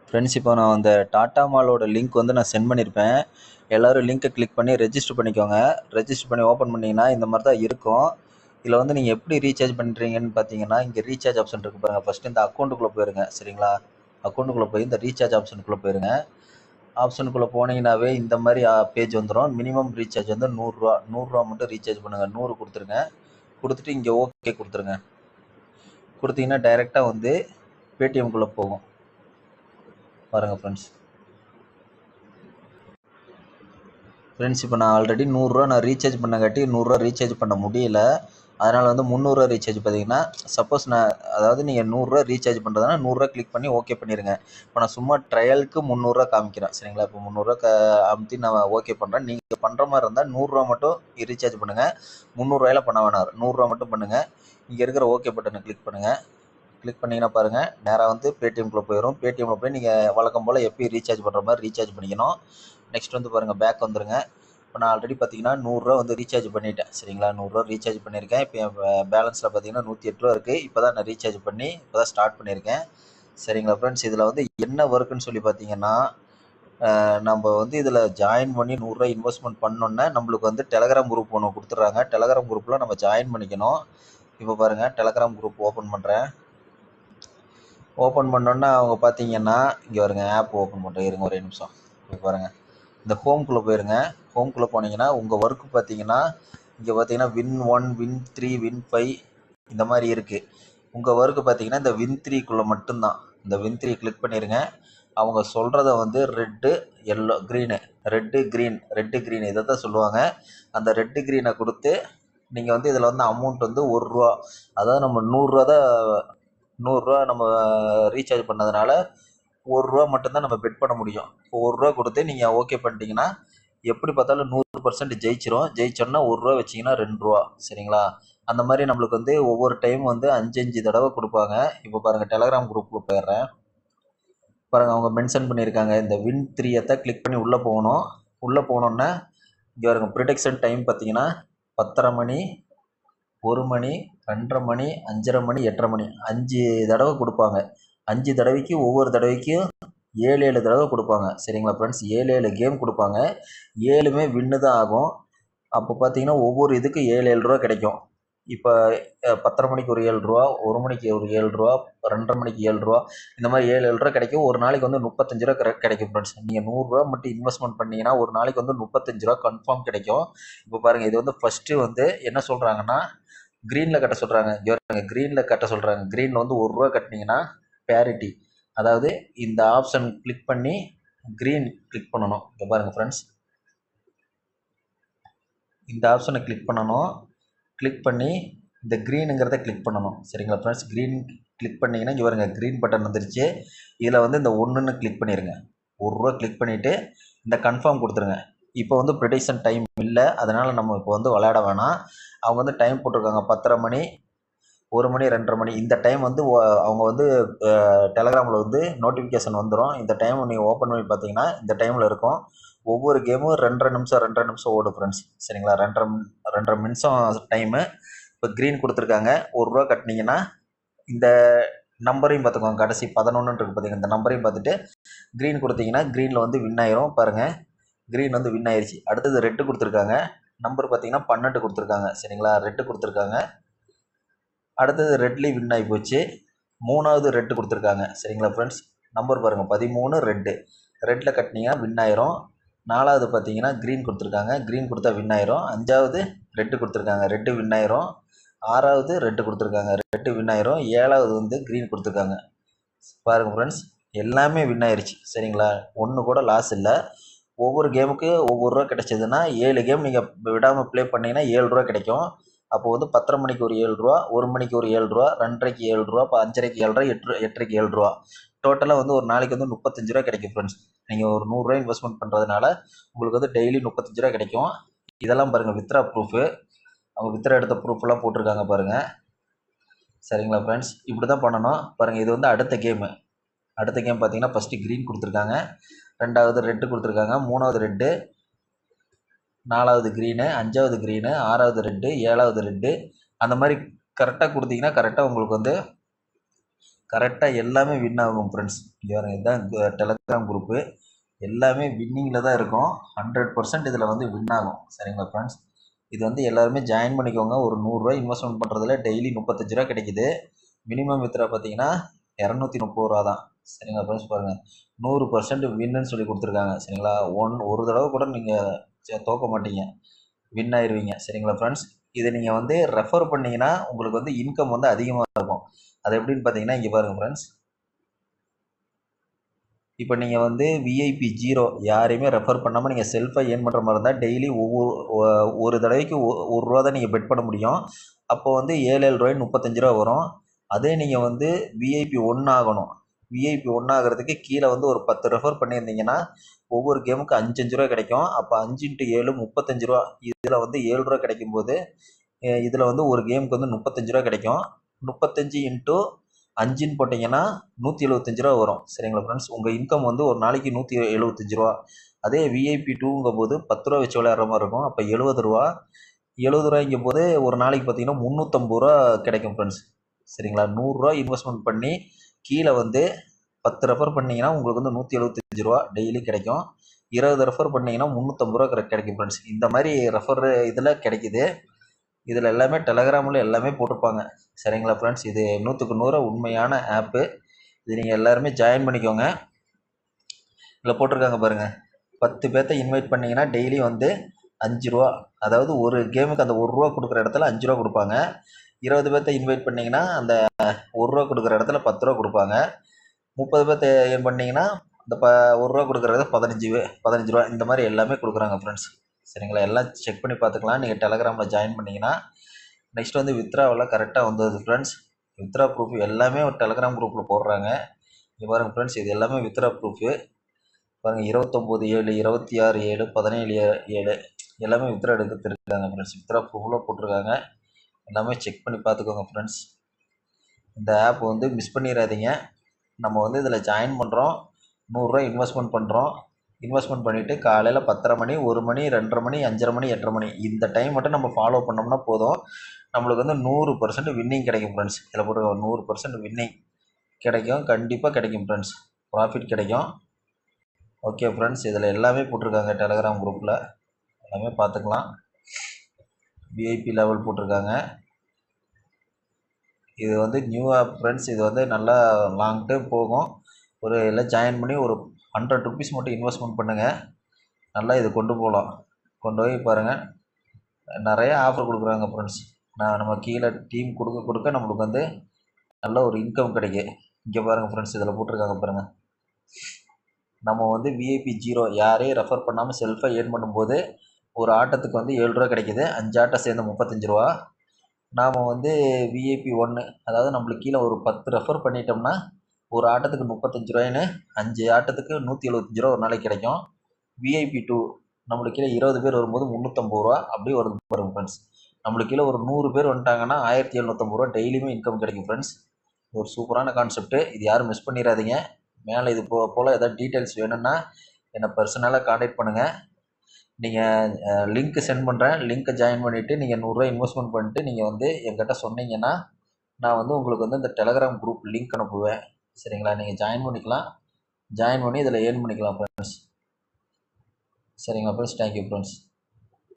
Friends, இப்போ நான் அந்த டாடா மாலோட லிங்க் வந்து நான் சென்ட் பண்ணியிருப்பேன். எல்லோரும் லிங்க்கை கிளிக் பண்ணி ரெஜிஸ்டர் பண்ணிக்கோங்க. ரெஜிஸ்டர் பண்ணி ஓப்பன் பண்ணிங்கன்னா இந்த மாதிரி தான் இருக்கும். இதில் வந்து நீங்கள் எப்படி ரீசார்ஜ் பண்ணுறீங்கன்னு பார்த்தீங்கன்னா, இங்கே ரீசார்ஜ் ஆப்ஷன் இருக்குது பாருங்கள். ஃபஸ்ட்டு இந்த அக்கௌண்ட்டுக்குள்ளே போயிருங்க. சரிங்களா? அக்கௌண்ட்டுக்குள்ளே போய் இந்த ரீசார்ஜ் ஆப்ஷனுக்குள்ளே போயிருங்க. ஆப்ஷனுக்குள்ளே போனீங்கன்னாவே இந்த மாதிரி பேஜ் வந்துடும். மினிமம் ரீசார்ஜ் வந்து நூறுரூவா மட்டும் ரீசார்ஜ் பண்ணுங்கள். 100 கொடுத்துருங்க. கொடுத்துட்டு இங்கே ஓகே கொடுத்துருங்க. கொடுத்தீங்கன்னா டைரெக்டாக வந்து பேடிஎம்குள்ளே போகும் பாருங்கள் ஃப்ரெண்ட்ஸ். இப்போ நான் ஆல்ரெடி 100 நான் ரீசார்ஜ் பண்ணங்காட்டி 100 ரீசார்ஜ் பண்ண முடியல. அதனால் வந்து 300 ரீசார்ஜ் பார்த்தீங்கன்னா, சப்போஸ் அதாவது நீங்கள் 100 ரீசார்ஜ் பண்ணுறதுனா 100 கிளிக் பண்ணி ஓகே பண்ணிடுங்க. இப்போ நான் சும்மா ட்ரையலுக்கு 300 காமிக்கிறேன். சரிங்களா? இப்போ 300 அமுத்தி நான் ஓகே பண்ணுறேன். நீங்கள் பண்ணுற மாதிரி இருந்தால் 100 மட்டும் ரீசார்ஜ் பண்ணுங்கள். 300 பண்ண வேணாம், 100 மட்டும் பண்ணுங்கள். இங்கே இருக்கிற ஓகே பட்டனை கிளிக் பண்ணுங்கள். கிளிக் பண்ணிங்கன்னா பாருங்கள், நேராக வந்து பேடிஎம்குள்ளே போயிடும். பேடிஎம்மில் போய் நீங்கள் வழக்கம் போல் எப்பயும் ரீசார்ஜ் பண்ணுற மாதிரி ரீசார்ஜ் பண்ணிக்கணும். நெக்ஸ்ட் வந்து பாருங்கள், பேக் வந்துருங்க. இப்போ நான் ஆல்ரெடி பார்த்தீங்கன்னா 100 வந்து ரீசார்ஜ் பண்ணிட்டேன். சரிங்களா? 100 ரீசார்ஜ் பண்ணியிருக்கேன். இப்போ என் பேலன்ஸில் பார்த்தீங்கன்னா 108 இருக்குது. இப்போ தான் நான் ரீசார்ஜ் பண்ணி இப்போ தான் ஸ்டார்ட் பண்ணியிருக்கேன். சரிங்களா ஃப்ரெண்ட்ஸ்? இதில் வந்து என்ன ஒர்க்குன்னு சொல்லி பார்த்தீங்கன்னா, நம்ம வந்து இதில் ஜாயின் பண்ணி 100 இன்வெஸ்ட்மெண்ட் பண்ணோன்னே நம்மளுக்கு வந்து டெலகிராம் குரூப் ஒன்று கொடுத்துட்றாங்க. டெலகிராம் குரூப்பில் நம்ம ஜாயின் பண்ணிக்கணும். இப்போ பாருங்கள், டெலகிராம் குரூப் ஓப்பன் பண்ணுறேன். ஓப்பன் பண்ணோன்னா அவங்க பார்த்தீங்கன்னா, இங்கே வருங்க, ஆப் ஓப்பன் பண்ணுறேன். இருங்க ஒரே நிமிஷம். இப்போ பாருங்கள், இந்த ஹோம்குள்ளே போயிருங்க. ஹோம்குள்ளே போனீங்கன்னா உங்கள் ஒர்க்கு பார்த்தீங்கன்னா, இங்கே பார்த்தீங்கன்னா Win1, Win3, Win5 இந்த மாதிரி இருக்குது. உங்கள் ஒர்க்கு பார்த்தீங்கன்னா இந்த Win3க்குள்ளே மட்டும்தான். இந்த Win3 கிளிக் பண்ணிடுங்க. அவங்க சொல்கிறத வந்து ரெட்டு க்ரீனு இதை தான் சொல்லுவாங்க. அந்த ரெட்டு க்ரீனை கொடுத்து நீங்கள் வந்து இதில் வந்து அமௌண்ட் வந்து ₹1, அதாவது நம்ம ₹100 நம்ம ரீசார்ஜ் பண்ணதுனால ₹1 மட்டும்தான் நம்ம பெட் பண்ண முடியும். இப்போ ₹1 கொடுத்து நீங்கள் ஓகே பண்ணிட்டீங்கன்னா எப்படி பார்த்தாலும் 100% ஜெயிச்சோன்னா ₹1 வச்சிங்கன்னா ₹2. சரிங்களா? அந்த மாதிரி நம்மளுக்கு வந்து ஒவ்வொரு டைம் வந்து 5 தடவை கொடுப்பாங்க. இப்போ பாருங்கள், டெலகிராம் குரூப்பில் போயிடுறேன். பாருங்கள், அவங்க மென்ஷன் பண்ணியிருக்காங்க. இந்த Win3 கிளிக் பண்ணி உள்ளே போகணும். உள்ளே போனோன்னே இங்கே வருங்க, ப்ரிடிக்ஷன் டைம் பார்த்தீங்கன்னா 10:30 மணி, 1 மணி, 2:30 மணி, 5:30 மணி, 8:30 மணி 5 தடவை கொடுப்பாங்க. 5 தடவைக்கு ஒவ்வொரு தடவைக்கும் 7 தடவை கொடுப்பாங்க. சரிங்களா ஃப்ரெண்ட்ஸ்? 7 கேம் கொடுப்பாங்க. 7மே வின்னு தான் ஆகும். அப்போ பார்த்தீங்கன்னா ஒவ்வொரு இதுக்கு ₹7 கிடைக்கும். இப்போ 10:30 மணிக்கு ஒரு ₹7, 1 மணிக்கு ஒரு ₹7, 2:30 மணிக்கு ₹7, இந்த மாதிரி ₹7 கிடைக்கும். ஒரு நாளைக்கு வந்து ₹35 கிடைக்கும் ஃப்ரெண்ட்ஸ். நீங்கள் ₹100 மட்டும் இன்வெஸ்ட்மெண்ட் பண்ணீங்கன்னா ஒரு நாளைக்கு வந்து ₹35 கன்ஃபார்ம் கிடைக்கும். இப்போ பாருங்கள், இது வந்து ஃபஸ்ட்டு வந்து என்ன சொல்கிறாங்கன்னா, க்ரீனில் கட்ட சொல்கிறாங்க. க்ரீனில் கட்ட சொல்கிறாங்க. க்ரீனில் வந்து ₹1 கட்டினீங்கன்னா பேரிட்டி, அதாவது இந்த ஆப்ஷன் கிளிக் பண்ணி க்ரீன் கிளிக் பண்ணணும். இங்கே பாருங்கள் ஃப்ரெண்ட்ஸ், இந்த ஆப்ஷனை கிளிக் பண்ணணும். கிளிக் பண்ணி இந்த க்ரீனுங்கிறத கிளிக் பண்ணணும். சரிங்களா ஃப்ரெண்ட்ஸ்? க்ரீன் கிளிக் பண்ணிங்கன்னா இங்கே பாருங்க, க்ரீன் பட்டன் வந்துருச்சு. இதில் வந்து இந்த 1ன்னு கிளிக் பண்ணிடுங்க. ₹1 கிளிக் பண்ணிவிட்டு இந்த கன்ஃபார்ம் கொடுத்துருங்க. இப்போ வந்து ப்ரிடிக்ஷன் டைம் இல்லை, அதனால் நம்ம இப்போ வந்து விளையாட வேணாம். அவங்க வந்து டைம் போட்டிருக்காங்க 10:30 மணி, 1 மணி, 2:30 மணி. இந்த டைம் வந்து அவங்க வந்து டெலகிராமில் வந்து நோட்டிஃபிகேஷன் வந்துடும். இந்த டைம் நீங்கள் ஓப்பன் பண்ணி பார்த்தீங்கன்னா இந்த டைமில் இருக்கும். ஒவ்வொரு கேமும் 2.5 நிமிஷம் 2.5 நிமிஷம் ஓடும் ஃப்ரெண்ட்ஸ். சரிங்களா? 2.5 நிமிஷம் டைமு. இப்போ க்ரீன் கொடுத்துருக்காங்க. ₹1 கட்டினீங்கன்னா இந்த நம்பரையும் பார்த்துக்கோங்க. கடைசி 11 இருக்குது பார்த்தீங்கன்னா, இந்த நம்பரையும் பார்த்துட்டு க்ரீன் கொடுத்தீங்கன்னா க்ரீனில் வந்து வின் ஆயிரும். பாருங்கள், க்ரீன் வந்து வின் ஆயிடுச்சு. அடுத்தது ரெட்டு கொடுத்துருக்காங்க. நம்பர் பார்த்தீங்கன்னா 12 கொடுத்துருக்காங்க. சரிங்களா? ரெட்டு கொடுத்துருக்காங்க. அடுத்தது ரெட்லேயும் வின் ஆகி போச்சு. 3வது ரெட்டு கொடுத்துருக்காங்க. சரிங்களா ஃப்ரெண்ட்ஸ்? நம்பர் பாருங்கள், 13 ரெட்டில் கட்டினீங்கன்னா வின் ஆயிரும். 4வது பார்த்தீங்கன்னா க்ரீன் கொடுத்துருக்காங்க. க்ரீன் கொடுத்தா வின் ஆயிரும். 5வது ரெட்டு கொடுத்துருக்காங்க. ரெட்டு வின் ஆயிரும். 6வது ரெட்டு கொடுத்துருக்காங்க. ரெட்டு வின் ஆயிரும். 7வது வந்து க்ரீன் கொடுத்துருக்காங்க. பாருங்கள் ஃப்ரெண்ட்ஸ், எல்லாமே வின் ஆயிடுச்சு. சரிங்களா? ஒன்று கூட லாஸ் இல்லை. ஒவ்வொரு கேமுக்கு ₹1 கிடைச்சதுன்னா 7 கேம் நீங்கள் விடாமல் ப்ளே பண்ணிங்கன்னா ₹7 கிடைக்கும். அப்போ வந்து 10:30 மணிக்கு ஒரு ₹7, 1 மணிக்கு ஒரு ₹7, 2:30க்கு ₹7, இப்போ 5:30க்கு ₹7, 8:30க்கு ₹7. டோட்டலாக வந்து ஒரு நாளைக்கு வந்து ₹35 கிடைக்கும் ஃப்ரெண்ட்ஸ். நீங்கள் ஒரு ₹100 இன்வெஸ்ட்மெண்ட் பண்ணுறதுனால உங்களுக்கு வந்து டெய்லி ₹35 கிடைக்கும். இதெல்லாம் பாருங்கள், வித்ரா ப்ரூஃபு. அவங்க வித்ரா எடுத்த ப்ரூஃபெல்லாம் போட்டிருக்காங்க பாருங்கள். சரிங்களா ஃப்ரெண்ட்ஸ்? இப்படி தான் பண்ணணும். பாருங்கள், இது வந்து அடுத்த கேமு. அடுத்த கேம் பார்த்தீங்கன்னா ஃபஸ்ட்டு க்ரீன் கொடுத்துருக்காங்க, 2வது ரெட்டு கொடுத்துருக்காங்க, 3வது ரெட்டு, 4வது க்ரீனு, 5வது க்ரீனு, 6வது ரெட்டு, 7வது ரெட்டு. அந்த மாதிரி கரெக்டாக கொடுத்தீங்கன்னா கரெக்டாக உங்களுக்கு வந்து கரெக்டாக எல்லாமே வின் ஆகும் ஃப்ரெண்ட்ஸ். இதுதான் டெலகிராம் குரூப்பு. எல்லாமே வின்னிங்கில் தான் இருக்கும். 100% இதில் வந்து வின் ஆகும். சரிங்களா ஃப்ரெண்ட்ஸ். இது வந்து எல்லாருமே ஜாயின் பண்ணிக்கோங்க. ஒரு நூறுரூவா இன்வெஸ்ட்மெண்ட் பண்ணுறதுல டெய்லி 35 ரூபா கிடைக்குது. மினிமம் வித்ரா பார்த்தீங்கன்னா 230 ரூபா தான். சரிங்களா ஃப்ரெண்ட்ஸ். பாருங்கள் 100% வின்னுன்னு சொல்லி கொடுத்துருக்காங்க. சரிங்களா. ஒரு தடவை கூட நீங்கள் தோக்க மாட்டீங்க, வின் ஆயிடுவீங்க. சரிங்களா ஃப்ரெண்ட்ஸ். இதை நீங்கள் வந்து ரெஃபர் பண்ணிங்கன்னா உங்களுக்கு வந்து இன்கம் வந்து அதிகமாக இருக்கும். அது எப்படின்னு பார்த்தீங்கன்னா இங்கே பாருங்கள் ஃப்ரெண்ட்ஸ். இப்போ நீங்கள் வந்து விஐபி 0 யாரையுமே ரெஃபர் பண்ணாமல் நீங்கள் செல்ஃபாக ஏர்ன் பண்ணுற மாதிரி இருந்தால் டெய்லி ஒரு தடவைக்கு ரூபா தான் நீங்கள் பெட் பண்ண முடியும். அப்போ வந்து 7 ரூபாய் 35 ரூபா வரும். அதே நீங்கள் வந்து விஐபி 1 ஆகணும். விஐபி 1 ஆகிறதுக்கு கீழே வந்து ஒரு 10 ரெஃபர் பண்ணியிருந்தீங்கன்னா ஒவ்வொரு கேமுக்கு 5 ரூபா கிடைக்கும். அப்போ 5 × 7 35 ரூபா. இதில் வந்து 7 ரூபா கிடைக்கும்போது இதில் வந்து ஒரு கேமுக்கு வந்து 35 ரூபா கிடைக்கும். 35 × 5ன்னு போட்டிங்கன்னா 175 ரூபா வரும். சரிங்களா ஃப்ரெண்ட்ஸ். உங்கள் இன்கம் வந்து ஒரு நாளைக்கு 175 ரூபா. அதே விஐபி 2ங்கும் போது 10 ரூபா வச்சு விளையாடுற மாதிரி இருக்கும். அப்போ 70 ரூபா. 70 ரூபாய்ங்கும் போது ஒரு நாளைக்கு பார்த்தீங்கன்னா 350 ரூபா கிடைக்கும் ஃப்ரெண்ட்ஸ். சரிங்களா. 100 ரூபா இன்வெஸ்ட்மெண்ட் பண்ணி கீழே வந்து 10 ரெஃபர் பண்ணிங்கன்னா உங்களுக்கு வந்து 175 ரூபா டெய்லி கிடைக்கும். 20 ரெஃபர் பண்ணிங்கன்னா 350 ரூபா கிடைக்கும் ஃப்ரெண்ட்ஸ். இந்த மாதிரி ரெஃபர் இதில் கிடைக்குது. இதில் எல்லாமே டெலகிராமில் எல்லாமே போட்டிருப்பாங்க. சரிங்களா ஃப்ரெண்ட்ஸ். இது 100க்கு 100 உண்மையான ஆப்பு. இது நீங்கள் எல்லாருமே ஜாயின் பண்ணிக்கோங்க. இதில் போட்டிருக்காங்க பாருங்கள். 10 பேர்த்த இன்வைட் பண்ணிங்கன்னா டெய்லி வந்து 5 ரூபா. அதாவது ஒரு கேமுக்கு அந்த 1 ரூபா கொடுக்குற இடத்துல 5 ரூபா கொடுப்பாங்க. 20 பேர்த்த இன்வைட் பண்ணிங்கன்னா அந்த 1 ரூபா கொடுக்குற இடத்துல 10 ரூபா கொடுப்பாங்க. 30 பேர்த்த ஏன் பண்ணிங்கன்னா இந்த 1 ரூபா கொடுக்குறத 15 ரூபா. இந்த மாதிரி எல்லாமே கொடுக்குறாங்க ஃப்ரெண்ட்ஸ். சரிங்களா. எல்லாம் செக் பண்ணி பார்த்துக்கலாம் நீங்கள் டெலகிராமில் ஜாயின் பண்ணிங்கன்னா. நெக்ஸ்ட் வந்து வித்ராவெல்லாம் கரெக்டாக வந்தது ஃப்ரெண்ட்ஸ். வித்ரா ப்ரூஃப் எல்லாமே ஒரு டெலகிராம் குரூப்பில் போடுறாங்க. இங்கே பாருங்கள் ஃப்ரெண்ட்ஸ். இது எல்லாமே வித்ரா ப்ரூஃபு பாருங்கள். 29/7, 26/7, 17/7 எல்லாமே வித்ரா எடுத்துருக்காங்க ஃப்ரெண்ட்ஸ். வித்ரா ப்ரூஃபில் போட்டிருக்காங்க. எல்லாமே செக் பண்ணி பார்த்துக்கோங்க ஃப்ரெண்ட்ஸ். இந்த ஆப் வந்து மிஸ் பண்ணிடாதீங்க. நம்ம வந்து இதில் ஜாயின் பண்ணுறோம், 100 ரூபா இன்வெஸ்ட்மெண்ட் பண்ணுறோம். இன்வெஸ்ட்மெண்ட் பண்ணிவிட்டு காலையில் 10:30 மணி, 1 மணி, 2:30 மணி, 5:30 மணி, 8:30 மணி இந்த டைம் மட்டும் நம்ம ஃபாலோ பண்ணோம்னா போதும். நம்மளுக்கு வந்து 100% வின்னிங் கிடைக்கும் ஃப்ரெண்ட்ஸ். இதில் போட்டு 100% வின்னிங் கிடைக்கும். கண்டிப்பாக கிடைக்கும் ஃப்ரெண்ட்ஸ். ப்ராஃபிட் கிடைக்கும். Okay friends. இதில் எல்லாமே போட்டிருக்காங்க டெலகிராம் குரூப்பில். எல்லாமே பார்த்துக்கலாம். விஐபி லெவல் போட்டிருக்காங்க. இது வந்து நியூ ஆப் ஃப்ரெண்ட்ஸ். இது வந்து நல்லா லாங் டைம் போகும். எல்லாம் ஜாயின் பண்ணி ஒரு 100 ருபீஸ் மட்டும் இன்வெஸ்ட்மெண்ட் பண்ணுங்கள். நல்லா இது கொண்டு போகலாம். கொண்டு போய் பாருங்கள். நிறைய ஆஃபர் கொடுக்குறாங்க ஃப்ரெண்ட்ஸ். நம்ம கீழே டீம் கொடுக்க நம்மளுக்கு வந்து நல்ல ஒரு இன்கம் கிடைக்கும். இங்கே பாருங்கள் ஃப்ரெண்ட்ஸ். இதில் போட்டிருக்காங்க பாருங்கள். நம்ம வந்து விஐபி 0 யாரையும் ரெஃபர் பண்ணாமல் செல்ஃபாக ஏர்ன் பண்ணும்போது ஒரு ஆட்டத்துக்கு வந்து 7 ரூபா கிடைக்கிது. 5 ஆட்டம் சேர்ந்து 35 ரூபா. நாம் வந்து விஐபி 1 அதாவது நம்மளுக்கு கீழே ஒரு 10 ரெஃபர் பண்ணிட்டோம்னா ஒரு ஆட்டத்துக்கு 35 ரூபாயின்னு 5 ஆட்டத்துக்கு 175 ரூபா ஒரு நாளைக்கு கிடைக்கும். விஐபி 2 நம்மளுக்கு கீழே 20 பேர் வரும்போது 350 ரூபா அப்படியே வருது பாருங்க ஃப்ரெண்ட்ஸ். நம்மளுக்கு கீழே ஒரு 100 பேர் வந்துட்டாங்கன்னா 1750 ரூபா டெய்லியுமே இன்கம் கிடைக்கும் ஃப்ரெண்ட்ஸ். ஒரு சூப்பரான கான்செப்ட்டு. இது யாரும் மிஸ் பண்ணிடாதீங்க. மேலே இது போல் ஏதாவது டீட்டெயில்ஸ் வேணும்னா என்னை பர்சனலாக காண்டாக்ட் பண்ணுங்கள். நீங்கள் லிங்க்கு சென்ட் பண்ணுறேன். லிங்க்கை ஜாயின் பண்ணிவிட்டு நீங்கள் 100 ரூபா இன்வெஸ்ட்மெண்ட் பண்ணிட்டு நீங்கள் வந்து என்கிட்ட சொன்னீங்கன்னா நான் வந்து உங்களுக்கு வந்து இந்த டெலகிராம் குரூப் லிங்க் அனுப்புவேன். சரிங்களா. நீங்கள் ஜாயின் பண்ணிக்கலாம். ஜாயின் பண்ணி இதில் ஏர்ன் பண்ணிக்கலாம் ஃப்ரெண்ட்ஸ். சரிங்களா ஃப்ரெண்ட்ஸ். Thank you friends.